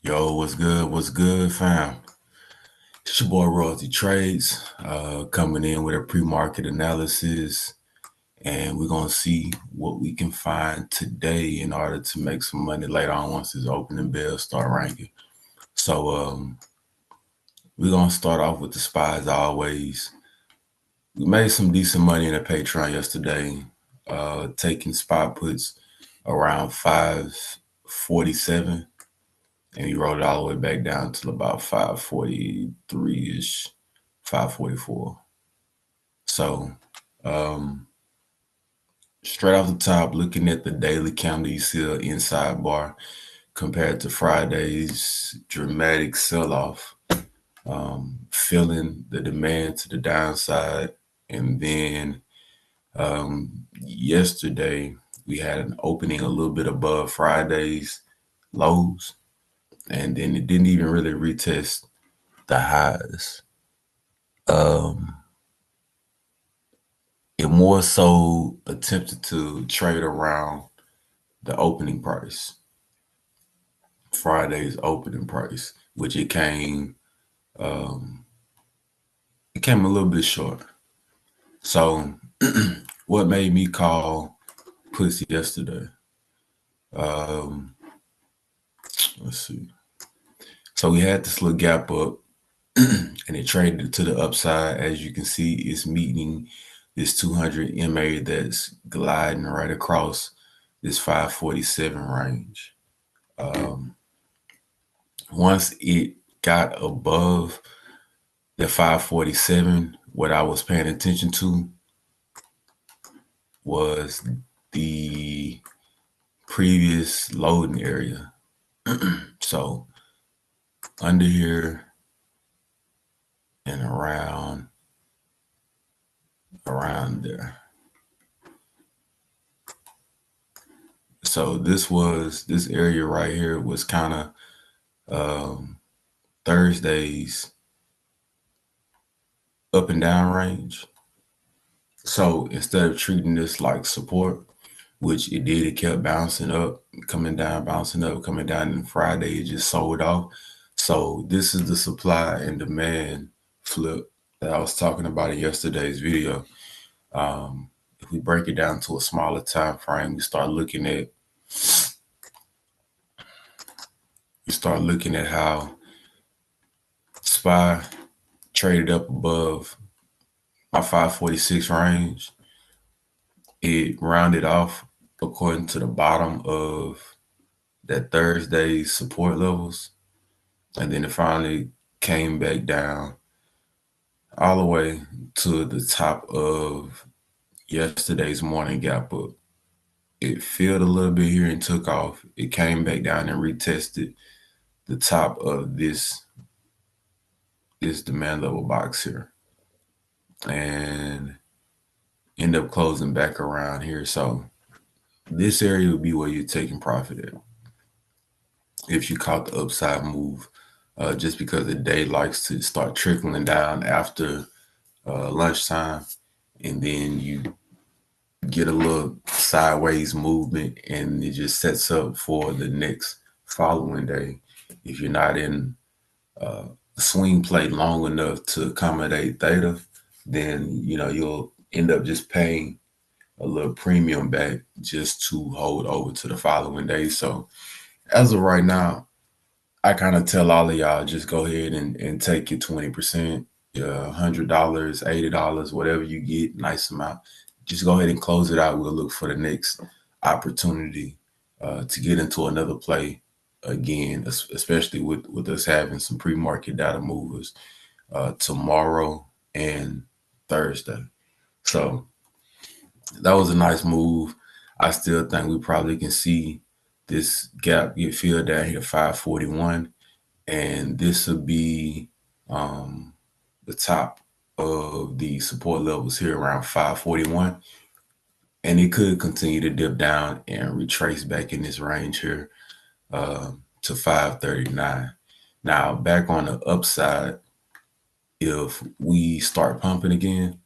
Yo, what's good? What's good, fam? It's your boy Royalty Trades, coming in with a pre-market analysis, and we're gonna see what we can find today in order to make some money later on once this opening bell start ranking. So we're gonna start off with the SPY as always. We made some decent money in the Patreon yesterday, taking spot puts around 547. And he rolled it all the way back down to about 543-ish, 544. So straight off the top, looking at the daily candle, you see an inside bar compared to Friday's dramatic sell-off, filling the demand to the downside. And then yesterday, we had an opening a little bit above Friday's lows, and then it didn't even really retest the highs. It more so attempted to trade around the opening price, Friday's opening price, which it came a little bit short. So what made me call puts yesterday? Let's see. So we had this little gap up and it traded to the upside. As you can see, it's meeting this 200 MA that's gliding right across this 547 range. Once it got above the 547, what I was paying attention to was the previous loading area. So under here and around there. So this area right here was kind of Thursday's up and down range. So instead of treating this like support, which it did, it kept bouncing up, coming down, bouncing up, coming down, and Friday it just sold off. So this is the supply and demand flip that I was talking about in yesterday's video. If we break it down to a smaller time frame, we start looking at how SPY traded up above my 546 range. It rounded off according to the bottom of that Thursday's support levels, and then it finally came back down all the way to the top of yesterday's morning gap up. It filled a little bit here and took off. It came back down and retested the top of this demand level box here and end up closing back around here. So this area would be where you're taking profit at if you caught the upside move, just because the day likes to start trickling down after lunchtime, and then you get a little sideways movement and it just sets up for the next following day. If you're not in swing plate long enough to accommodate theta, then you'll end up just paying a little premium back just to hold over to the following day. So as of right now, I kind of tell all of y'all, just go ahead and take your 20%, $100, $80, whatever you get, nice amount. Just go ahead and close it out. We'll look for the next opportunity to get into another play again, especially with us having some pre-market data movers tomorrow and Thursday. So that was a nice move. I still think we probably can see this gap get filled down here 541, and this will be the top of the support levels here around 541, and it could continue to dip down and retrace back in this range here to 539. Now back on the upside, if we start pumping again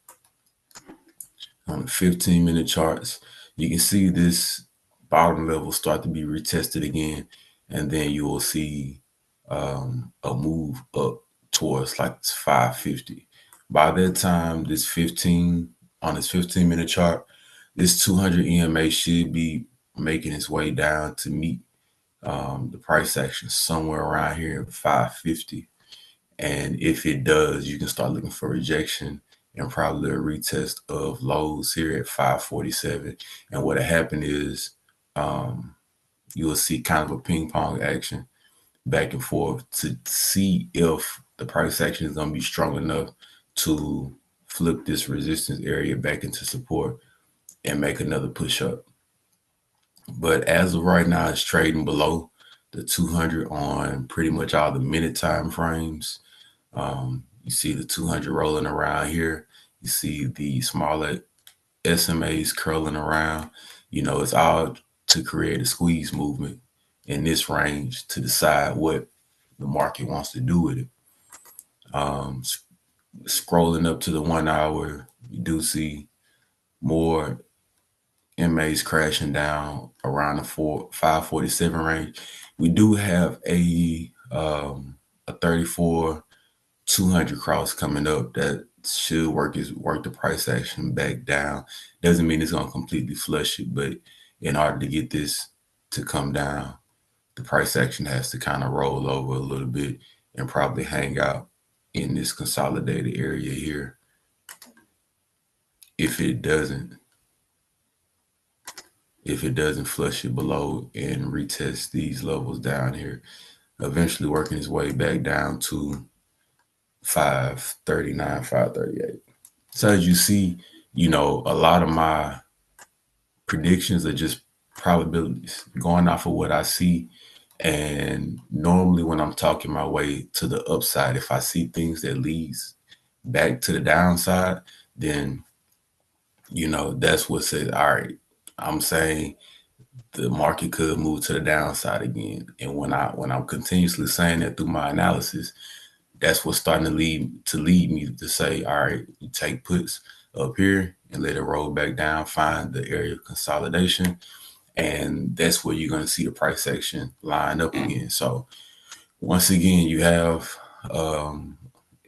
on the 15-minute charts, you can see this bottom level start to be retested again, and then you will see a move up towards like 550. By that time, this 15-minute chart, this 200 EMA should be making its way down to meet the price action somewhere around here at 550. And if it does, you can start looking for rejection and probably a retest of lows here at 547. And what'll happen is you will see kind of a ping pong action back and forth to see if the price action is going to be strong enough to flip this resistance area back into support and make another push up. But as of right now, it's trading below the 200 on pretty much all the minute time frames. You see the 200 rolling around here. You see the smaller SMAs curling around. It's all to create a squeeze movement in this range to decide what the market wants to do with it. Scrolling up to the 1 hour, you do see more MAs crashing down around the 547 range. We do have a 34 200 cross coming up that should work the price action back down. Doesn't mean it's going to completely flush it, but in order to get this to come down, the price action has to kind of roll over a little bit and probably hang out in this consolidated area here. If it doesn't flush it below and retest these levels down here, eventually working its way back down to 539, 538. So as you see, a lot of my predictions are just probabilities going off of what I see. And normally when I'm talking my way to the upside, if I see things that leads back to the downside, then, that's what says, all right, I'm saying the market could move to the downside again. And when I'm continuously saying that through my analysis, that's what's starting to lead me to say, all right, you take puts up here and let it roll back down, find the area of consolidation. And that's where you're going to see the price action line up again. So once again, you have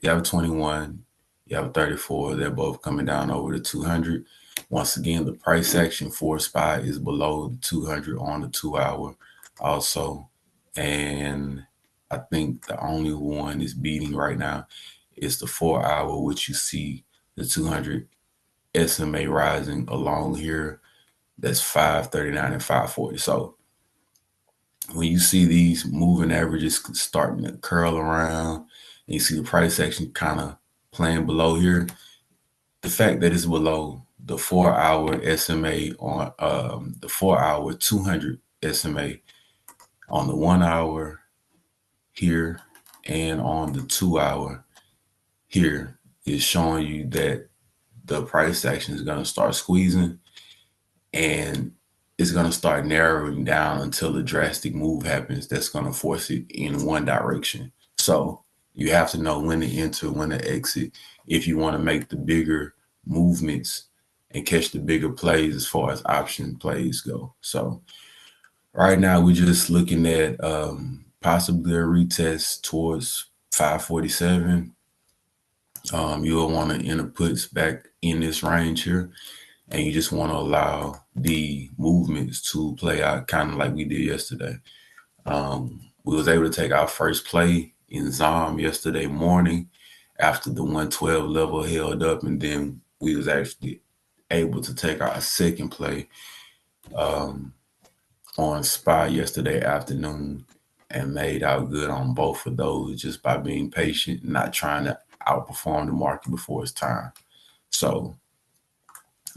21, you have 34. They're both coming down over the 200. Once again, the price action for SPY is below the 200 on the 2 hour also. And I think the only one is beating right now is the 4 hour, which you see the 200 SMA rising along here. That's 539 and 540. So when you see these moving averages starting to curl around and you see the price action kind of playing below here, the fact that it's below the 4 hour SMA on the 4 hour 200 SMA on the 1 hour here and on the 2 hour here is showing you that the price action is going to start squeezing and it's going to start narrowing down until a drastic move happens that's going to force it in one direction. So you have to know when to enter, when to exit if you want to make the bigger movements and catch the bigger plays as far as option plays go. So right now we're just looking at possibly a retest towards 547. You'll want to enter puts back in this range here, and you just want to allow the movements to play out kind of like we did yesterday. We was able to take our first play in ZOM yesterday morning after the 112 level held up, and then we was actually able to take our second play on SPY yesterday afternoon and made out good on both of those just by being patient, not trying to outperform the market before it's time. So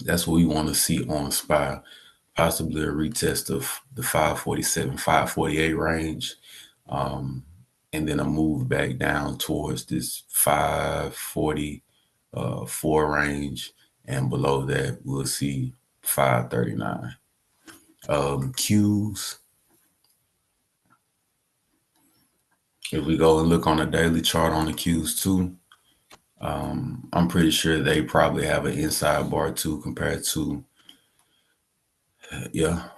that's what we want to see on SPY, possibly a retest of the 547, 548 range, and then a move back down towards this 544 range, and below that we'll see 539. Qs, if we go and look on the daily chart on the Qs too, I'm pretty sure they probably have an inside bar too compared to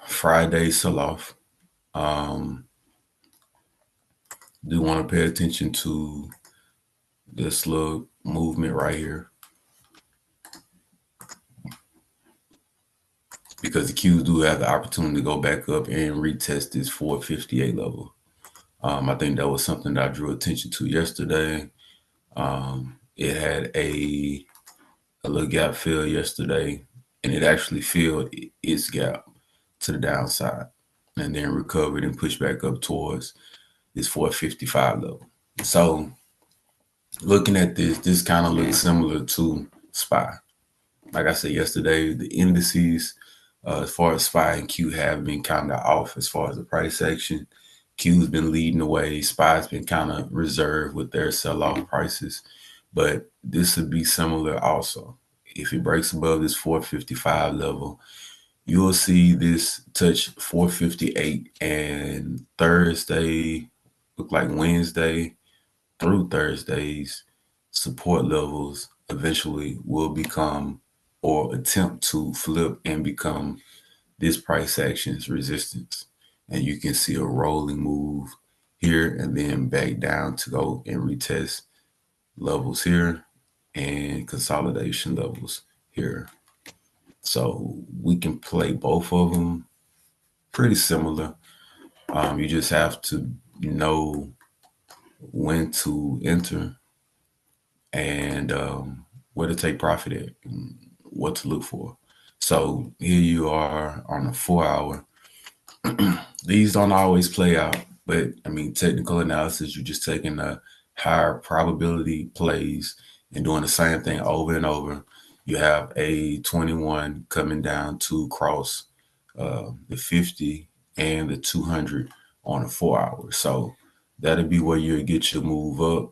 Friday sell-off. Do want to pay attention to this little movement right here, because the Qs do have the opportunity to go back up and retest this 458 level. I think that was something that I drew attention to yesterday. It had a little gap fill yesterday, and it actually filled its gap to the downside and then recovered and pushed back up towards this 455 level. So looking at this kind of looks similar to SPY. Like I said yesterday, the indices, as far as SPY and Q, have been kind of off as far as the price action. Q's been leading the way. SPY's been kind of reserved with their sell-off prices, but this would be similar also. If it breaks above this 455 level, you will see this touch 458, and Thursday, look like Wednesday through Thursday's support levels eventually will become or attempt to flip and become this price action's resistance. And you can see a rolling move here and then back down to go and retest levels here and consolidation levels here. So we can play both of them pretty similar. You just have to know when to enter and where to take profit at, and what to look for. So here you are on a 4 hour. These don't always play out, but I mean, technical analysis, you're just taking a higher probability plays and doing the same thing over and over. You have a 21 coming down to cross the 50 and the 200 on a 4 hour. So that'll be where you'll get your move up.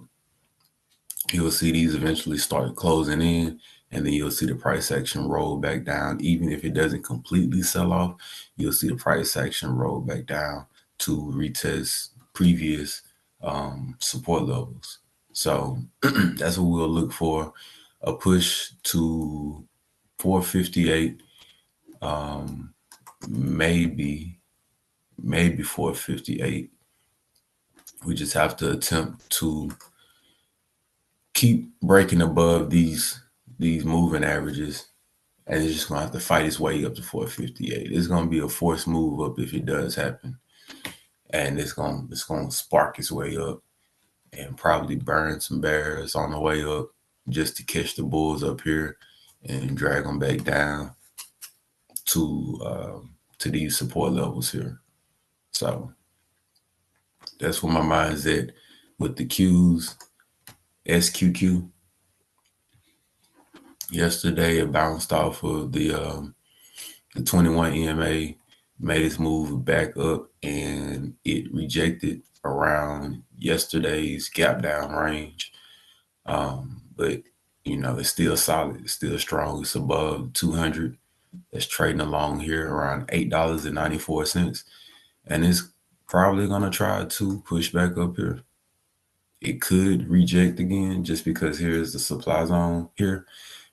You'll see these eventually start closing in, and then you'll see the price action roll back down. Even if it doesn't completely sell off, you'll see the price action roll back down to retest previous support levels. So that's what we'll look for, a push to 458, maybe 458. We just have to attempt to keep breaking above these moving averages, and it's just gonna have to fight its way up to 458. It's gonna be a forced move up if it does happen, and it's gonna spark its way up and probably burn some bears on the way up just to catch the bulls up here and drag them back down to these support levels here. So that's where my mind's at with the Qs. SQQ. Yesterday, it bounced off of the 21 EMA, made its move back up, and it rejected around yesterday's gap down range. But you know, it's still solid, it's still strong. It's above 200. It's trading along here around $8.94, and it's probably gonna try to push back up here. It could reject again just because here's the supply zone here.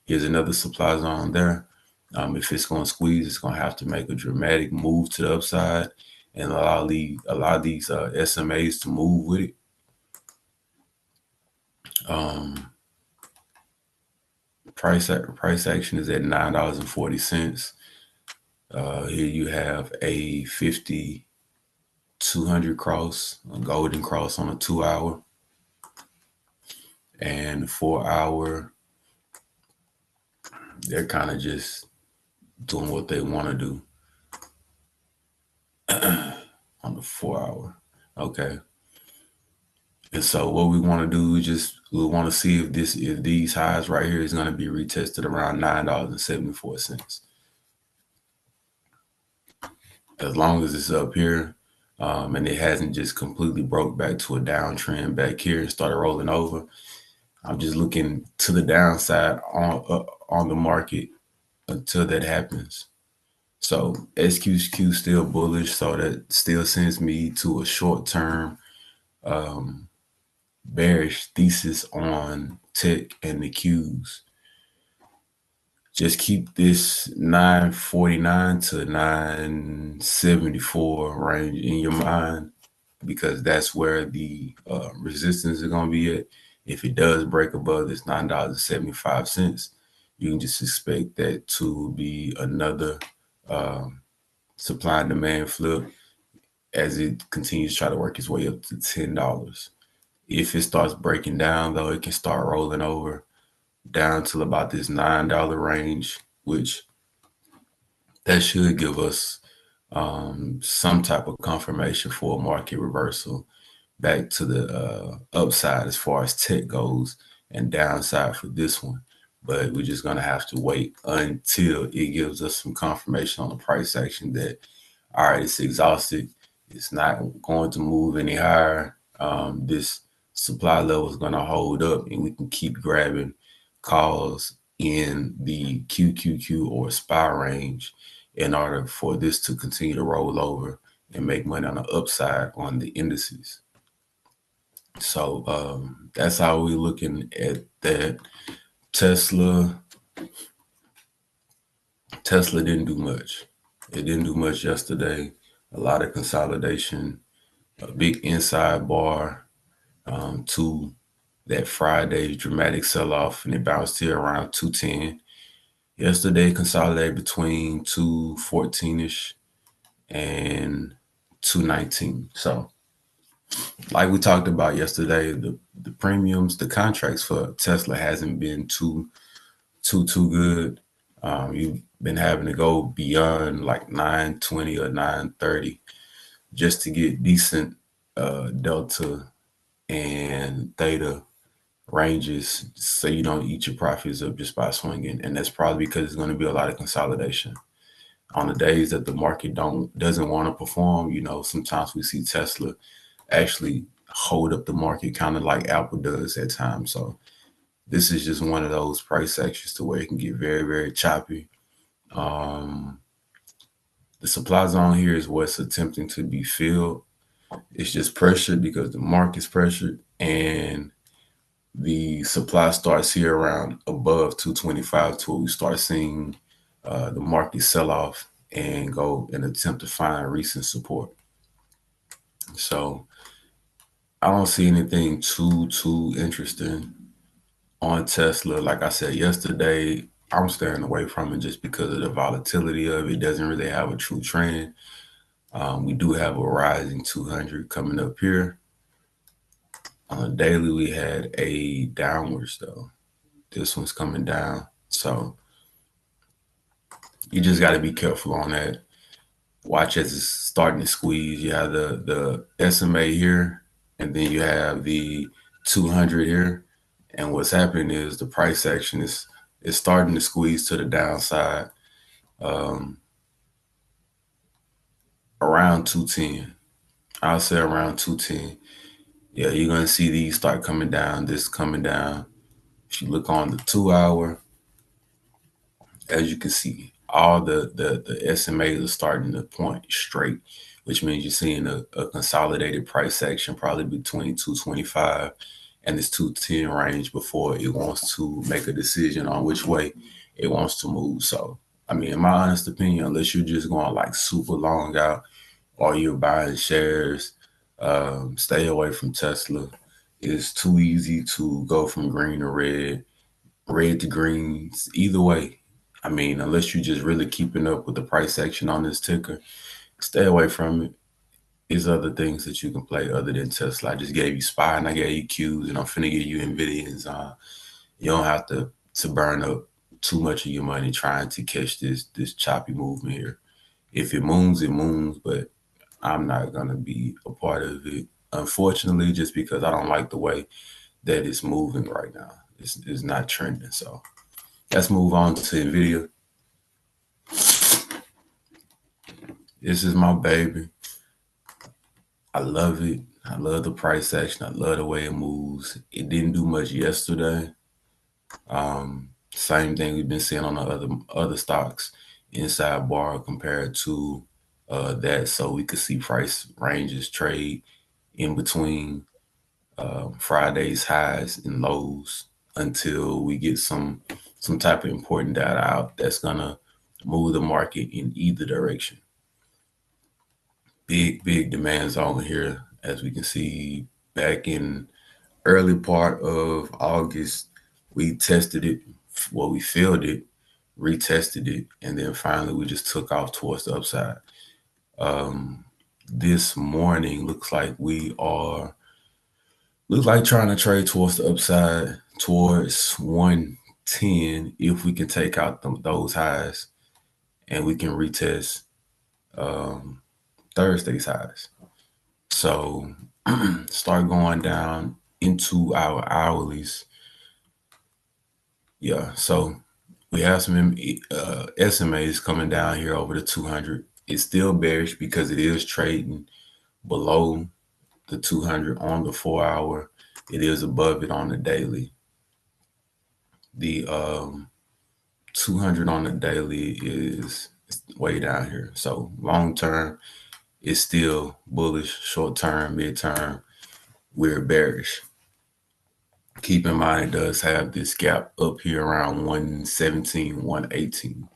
Here's another supply zone there. If it's going to squeeze, it's going to have to make a dramatic move to the upside and allow these SMAs to move with it. Price action is at $9.40. Here you have a 50-200 cross, a golden cross on a 2 hour, and 4 hour. They're kind of just doing what they want to do on the 4 hour. Okay. And so what we want to do is we want to see if these highs right here is going to be retested around $9.74. As long as it's up here, and it hasn't just completely broke back to a downtrend back here and started rolling over, I'm just looking to the downside on the market until that happens. So SQQ still bullish, so that still sends me to a short-term bearish thesis on tech and the Qs. Just keep this 949 to 974 range in your mind. because that's where the resistance is going to be at. If it does break above this $9.75, you can just expect that to be another supply and demand flip as it continues to try to work its way up to $10. If it starts breaking down, though, it can start rolling over down to about this $9 range, which that should give us some type of confirmation for a market reversal back to the upside as far as tech goes, and downside for this one. But we're just gonna have to wait until it gives us some confirmation on the price action that, all right, it's exhausted. It's not going to move any higher. This supply level is going to hold up, and we can keep grabbing calls in the QQQ or SPY range in order for this to continue to roll over and make money on the upside on the indices. So that's how we're looking at that. Tesla didn't do much. It didn't do much yesterday. A lot of consolidation, a big inside bar to that Friday dramatic sell-off, and it bounced here around 210. Yesterday consolidated between 214-ish and 219. So like we talked about yesterday, the premiums, the contracts for Tesla hasn't been too good. You've been having to go beyond like 920 or 930 just to get decent delta and theta ranges, so you don't eat your profits up just by swinging. And that's probably because it's going to be a lot of consolidation on the days that the market doesn't want to perform. Sometimes we see Tesla actually hold up the market, kind of like Apple does at times. So this is just one of those price actions to where it can get very, very choppy. The supply zone here is what's attempting to be filled. It's just pressured because the market's pressured, and the supply starts here around above 225 till we start seeing the market sell off and go and attempt to find recent support. So I don't see anything too interesting on Tesla. Like I said yesterday, I'm staying away from it just because of the volatility of it. It doesn't really have a true trend. We do have a rising 200 coming up here. On a daily, we had a downwards though. This one's coming down. So you just got to be careful on that. Watch as it's starting to squeeze. You have the SMA here, and then you have the 200 here. And what's happening is the price action is starting to squeeze to the downside around 210. I'll say around 210. Yeah, you're going to see these start coming down. This coming down. If you look on the 2 hour, as you can see, all the SMAs are starting to point straight, which means you're seeing a consolidated price action probably between 225 and this 210 range before it wants to make a decision on which way it wants to move. So, I mean, in my honest opinion, unless you're just going like super long out or you're buying shares, stay away from Tesla. It's too easy to go from green to red to green, either way. I mean, unless you're just really keeping up with the price action on this ticker, stay away from it. There's other things that you can play other than Tesla. I just gave you SPY and I gave you Qs, and I'm finna give you NVIDIAs. You don't have to burn up too much of your money trying to catch this choppy movement here. If it moves, it moves, but I'm not gonna be a part of it, unfortunately, just because I don't like the way that it's moving right now. It's not trending. So let's move on to NVIDIA. This is my baby. I love it. I love the price action. I love the way it moves. It didn't do much yesterday. Same thing we've been seeing on the other stocks, inside bar compared to that. So we could see price ranges trade in between Friday's highs and lows until we get some type of important data out that's gonna move the market in either direction. Big demand zone here. As we can see, back in early part of August, we tested it. Well, we filled it, retested it, and then finally we just took off towards the upside. This morning looks like trying to trade towards the upside towards 110 if we can take out those highs and we can retest Thursday's highs. So start going down into our hourlies. Yeah, so we have some SMAs coming down here over the 200. It's still bearish because it is trading below the 200 on the 4-hour. It is above it on the daily. The 200 on the daily is way down here. So long term, it's still bullish. Short term, mid-term, we're bearish. Keep in mind, it does have this gap up here around 117, 118.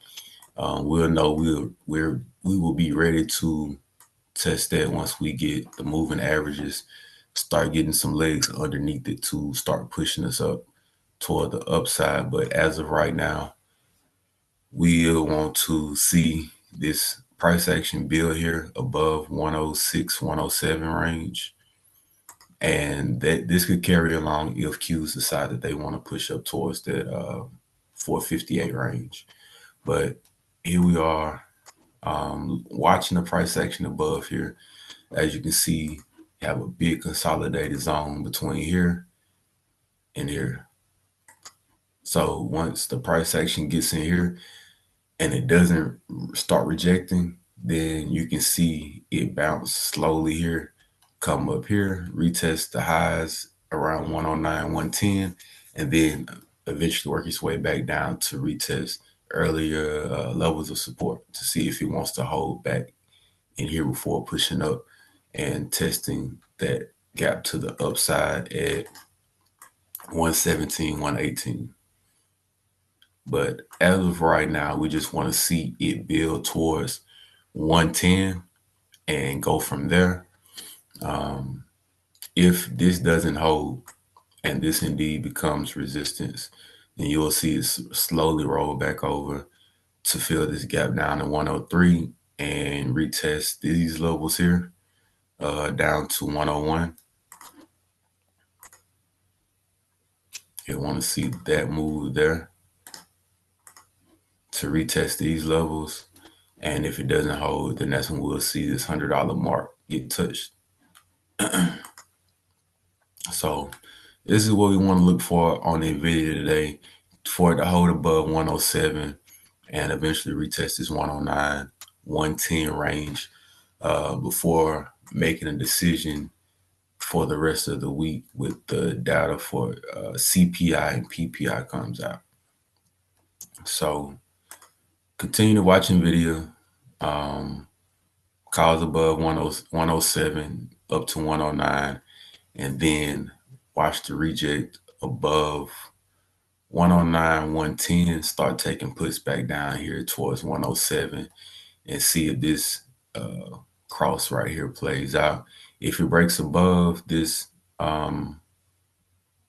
We'll know we will be ready to test that once we get the moving averages, start getting some legs underneath it to start pushing us up toward the upside. But as of right now, we want to see this price action build here above 106, 107 range. And that this could carry along if Qs decide that they want to push up towards that 458 range. But here we are watching the price action above here. As you can see, you have a big consolidated zone between here and here. So once the price action gets in here and it doesn't start rejecting, then you can see it bounce slowly here, come up here, retest the highs around 109, 110, and then eventually work its way back down to retest earlier levels of support to see if it wants to hold back in here before pushing up and testing that gap to the upside at 117, 118. But as of right now, we just want to see it build towards 110 and go from there. If this doesn't hold and this indeed becomes resistance, then you'll see it slowly roll back over to fill this gap down to 103 and retest these levels here down to 101. You want to see that move there to retest these levels. And if it doesn't hold, then that's when we'll see this $100 mark get touched. So this is what we want to look for on the NVIDIA today, for it to hold above 107 and eventually retest this 109, 110 range before making a decision for the rest of the week with the data for CPI and PPI comes out. So continue watching video. Calls above 107 up to 109, and then watch the reject above 109, 110, start taking puts back down here towards 107 and see if this cross right here plays out. If it breaks above this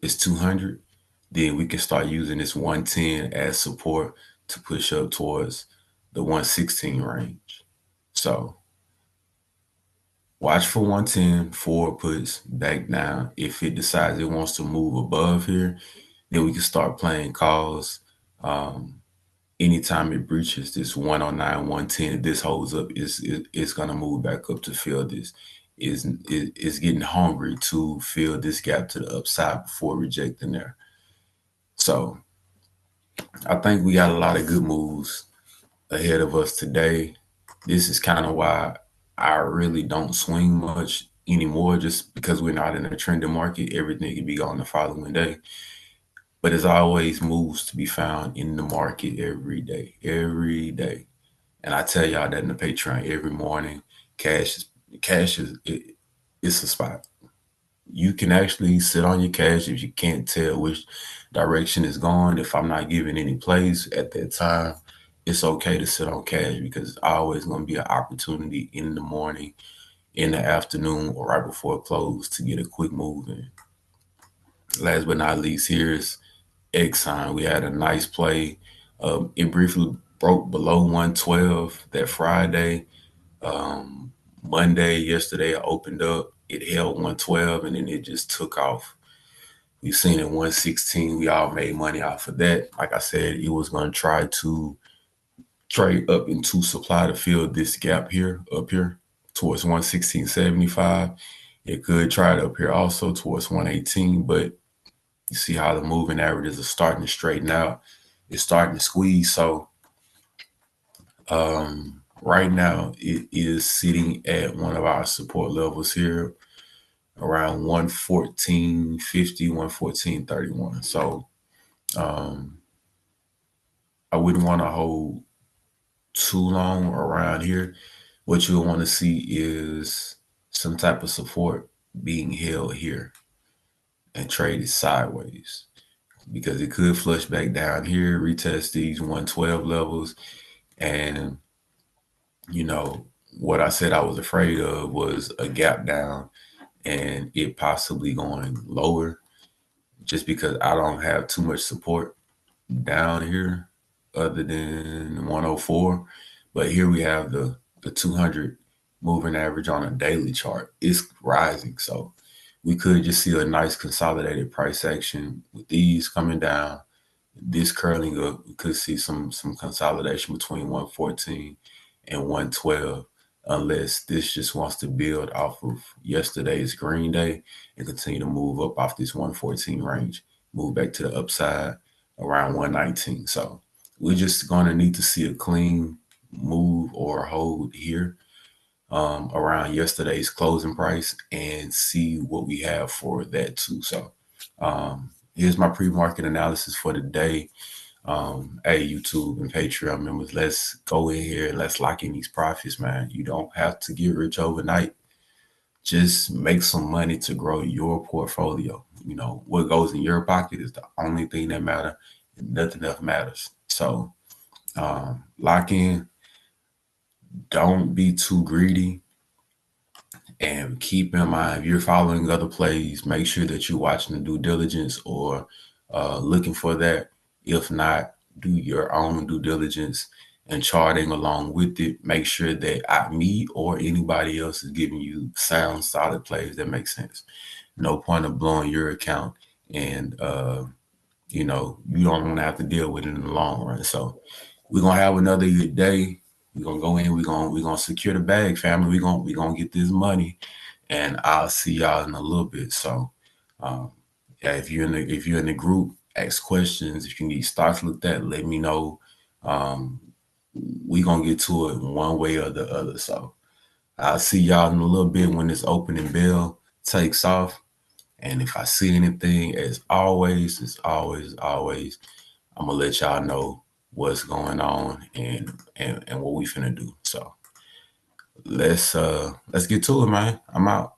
is 200, then we can start using this 110 as support to push up towards the 116 range. So watch for 110 forward puts back down. If it decides it wants to move above here, then we can start playing calls. Anytime it breaches this 109, 110, if this holds up, it's gonna move back up to fill this. Is getting hungry to fill this gap to the upside before rejecting there. So I think we got a lot of good moves ahead of us today. This is kind of why I really don't swing much anymore, just because we're not in a trending market. Everything can be gone the following day. But there's always moves to be found in the market every day. And I tell y'all that in the Patreon every morning. Cash is it's a spot. You can actually sit on your cash if you can't tell which direction it's going. If I'm not giving any plays at that time, it's okay to sit on cash because it's always going to be an opportunity in the morning in the afternoon or right before close to get a quick move in. Last but not least, here's Exxon. We had a nice play. It briefly broke below 112 that Friday. Monday, yesterday, I opened up. It held 112 and then it just took off. We've seen it 116. We all made money off of that. Like I said, it was going to try to trade up into supply to fill this gap here, up here towards 116.75. It could try it up here also towards 118, but you see how the moving averages are starting to straighten out. It's starting to squeeze. So right now it is sitting at one of our support levels here around 114.50, 114.31. So I wouldn't want to hold too long around here. What you'll want to see is some type of support being held here and traded sideways, because it could flush back down here, retest these 112 levels. And, you know, what I said I was afraid of was a gap down and it possibly going lower, just because I don't have too much support down here other than 104. But here we have the 200 moving average on a daily chart. It's rising. So we could just see a nice consolidated price action with these coming down, this curling up. We could see some consolidation between 114 and 112, unless this just wants to build off of yesterday's green day and continue to move up off this 114 range, move back to the upside around 119. So we're just going to need to see a clean move or hold here around yesterday's closing price and see what we have for that too. So here's my pre-market analysis for the day. Hey, YouTube and Patreon members, let's go in here and let's lock in these profits, man. You don't have to get rich overnight. Just make some money to grow your portfolio. You know, what goes in your pocket is the only thing that matters, and nothing else matters. So lock in. Don't be too greedy. And keep in mind, if you're following other plays, make sure that you're watching the due diligence or looking for that. If not, do your own due diligence and charting along with it. Make sure that me or anybody else is giving you sound, solid plays that make sense. No point of blowing your account and, you know, you don't want to have to deal with it in the long run. So we're going to have another good day. We're gonna go in. We're gonna secure the bag, family. We're gonna get this money, and I'll see y'all in a little bit. So, yeah, if you're in the group, ask questions. If you need stocks looked at, let me know. We're gonna get to it one way or the other. So, I'll see y'all in a little bit when this opening bell takes off. And if I see anything, as always, I'm gonna let y'all know what's going on and what we finna do. So let's get to it, man. I'm out.